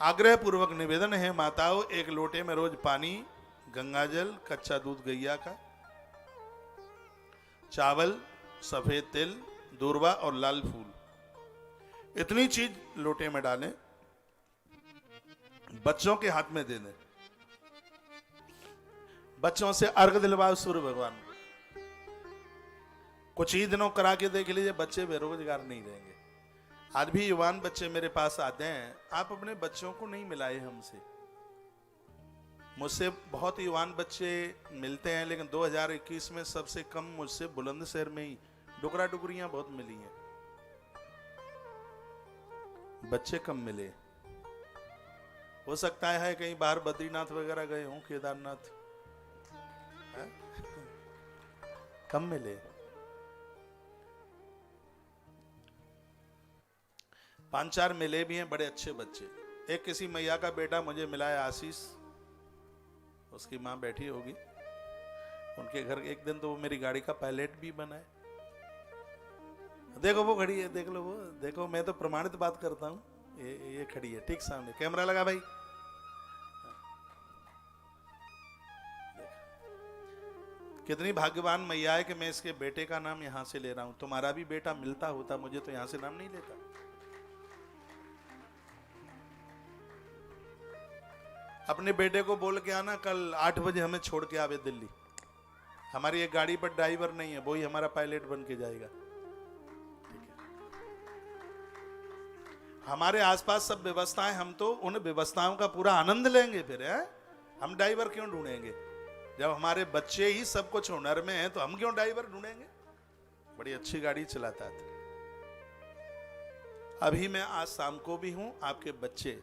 आग्रह पूर्वक निवेदन है माताओं, एक लोटे में रोज पानी, गंगाजल, कच्चा दूध गैया का, चावल, सफेद तिल, दूर्वा और लाल फूल, इतनी चीज लोटे में डालें, बच्चों के हाथ में दे दें। बच्चों से अर्घ दिलवाओ सूर्य भगवान को। कुछ ही दिनों करा के देख लीजिए, बच्चे बेरोजगार नहीं रहेंगे। आज भी युवान बच्चे मेरे पास आते हैं, आप अपने बच्चों को नहीं मिलाए हमसे। मुझसे बहुत युवान बच्चे मिलते हैं, लेकिन 2021 में सबसे कम मुझसे बुलंदशहर में ही डुकरा डुकरियां बहुत मिली हैं, बच्चे कम मिले। हो सकता है कहीं बाहर बद्रीनाथ वगैरह गए हों, केदारनाथ, कम मिले। 5-4 मिले भी हैं बड़े अच्छे बच्चे। एक किसी मैया का बेटा मुझे मिला है, आशीष, उसकी माँ बैठी होगी उनके घर। एक दिन तो वो मेरी गाड़ी का पायलट भी बना है। देखो वो खड़ी है, देख लो वो, देखो मैं तो प्रमाणित बात करता हूँ। ये खड़ी है ठीक सामने, कैमरा लगा भाई। कितनी भाग्यवान मैया है कि मैं इसके बेटे का नाम यहां से ले रहा हूं। तुम्हारा भी बेटा मिलता होता मुझे तो यहां से नाम नहीं लेता। अपने बेटे को बोल के आना कल 8 बजे हमें छोड़ के आवे दिल्ली। हमारी एक गाड़ी पर ड्राइवर नहीं है, वही हमारा पायलट बन के जाएगा। ठीक है, हमारे आसपास सब व्यवस्थाएं, हम तो उन व्यवस्थाओं का पूरा आनंद लेंगे। फिर है हम ड्राइवर क्यों ढूंढेंगे? जब हमारे बच्चे ही सब कुछ हुनर में हैं तो हम क्यों ड्राइवर ढूंढेंगे? बड़ी अच्छी गाड़ी चलाता था। अभी मैं आज शाम को भी हूं, आपके बच्चे,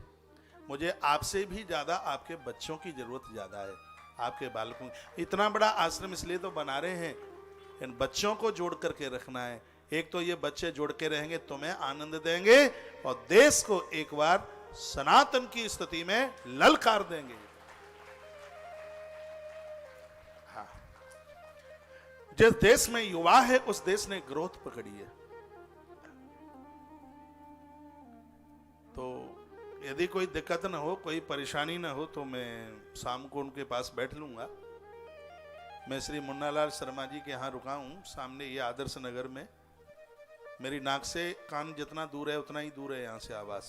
मुझे आपसे भी ज्यादा आपके बच्चों की जरूरत ज्यादा है, आपके बालकों। इतना बड़ा आश्रम इसलिए तो बना रहे हैं, इन बच्चों को जोड़ करके रखना है। एक तो ये बच्चे जोड़ के रहेंगे, तुम्हें आनंद देंगे, और देश को एक बार सनातन की स्थिति में ललकार देंगे। हाँ, जिस देश में युवा है उस देश ने ग्रोथ पकड़ी है। तो यदि कोई दिक्कत ना हो, कोई परेशानी ना हो, तो मैं शाम को उनके पास बैठ लूंगा। मैं श्री मुन्नालाल शर्मा जी के यहाँ रुका हूँ, सामने ये आदर्श नगर में। मेरी नाक से कान जितना दूर है उतना ही दूर है यहाँ से आवास।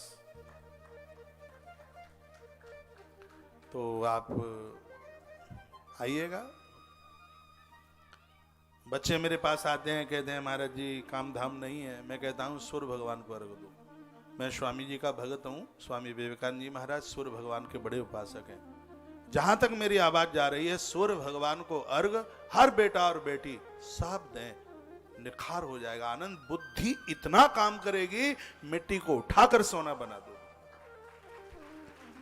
तो आप आइएगा। बच्चे मेरे पास आते हैं, कहते हैं महाराज जी काम धाम नहीं है। मैं कहता हूँ सूर्य भगवान को अर्घ दो। मैं स्वामी जी का भगत हूँ, स्वामी विवेकानंद जी महाराज सूर्य भगवान के बड़े उपासक हैं। जहां तक मेरी आवाज जा रही है, सूर्य भगवान को अर्घ हर बेटा और बेटी सब दें, निखार हो जाएगा। आनंद बुद्धि इतना काम करेगी, मिट्टी को उठाकर सोना बना दो।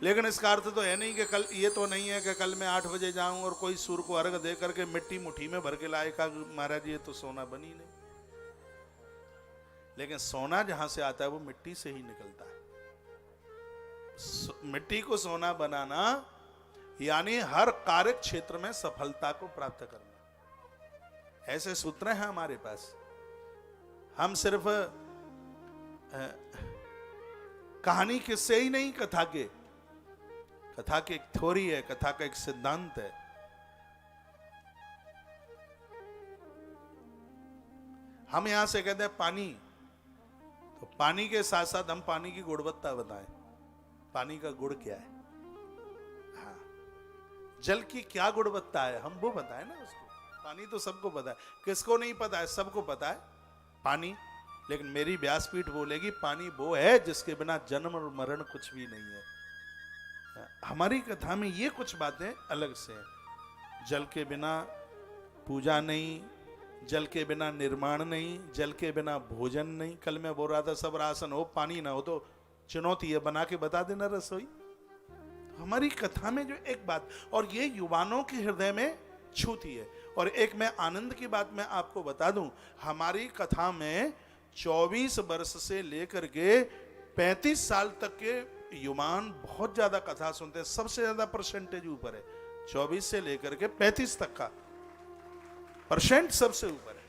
लेकिन इसका अर्थ तो है नहीं कि कल, ये तो नहीं है कि कल मैं 8 बजे जाऊं और कोई सूर्य को अर्घ दे करके मिट्टी मुट्ठी में भर के लाएगा महाराज ये तो सोना बनी नहीं। लेकिन सोना जहां से आता है वो मिट्टी से ही निकलता है। मिट्टी को सोना बनाना यानी हर कार्य क्षेत्र में सफलता को प्राप्त करना। ऐसे सूत्र हैं हमारे पास। हम सिर्फ कहानी किस्से ही नहीं, कथा के एक थ्योरी है, कथा का एक सिद्धांत है। हम यहां से कहते हैं पानी, तो पानी के साथ साथ हम पानी की गुणवत्ता बताएं। पानी का गुण क्या है? हाँ, जल की क्या गुणवत्ता है हम वो बताएं ना उसको। पानी तो सबको पता है, किसको नहीं पता है? सबको पता है पानी। लेकिन मेरी व्यासपीठ बोलेगी पानी वो है जिसके बिना जन्म और मरण कुछ भी नहीं है। हमारी कथा में ये कुछ बातें अलग से हैं। जल के बिना पूजा नहीं, जल के बिना निर्माण नहीं, जल के बिना भोजन नहीं। कल मैं बोल रहा था सब राशन हो, पानी ना हो तो चुनौती है, बना के बता देना रसोई। हमारी कथा में जो एक बात, और ये युवानों के हृदय में छूती है। और एक मैं आनंद की बात मैं आपको बता दूं, हमारी कथा में 24 वर्ष से लेकर के 35 साल तक के युवान बहुत ज्यादा कथा सुनते हैं। सबसे ज्यादा परसेंटेज ऊपर है, 24 से लेकर के 35 तक का परसेंट सबसे ऊपर है।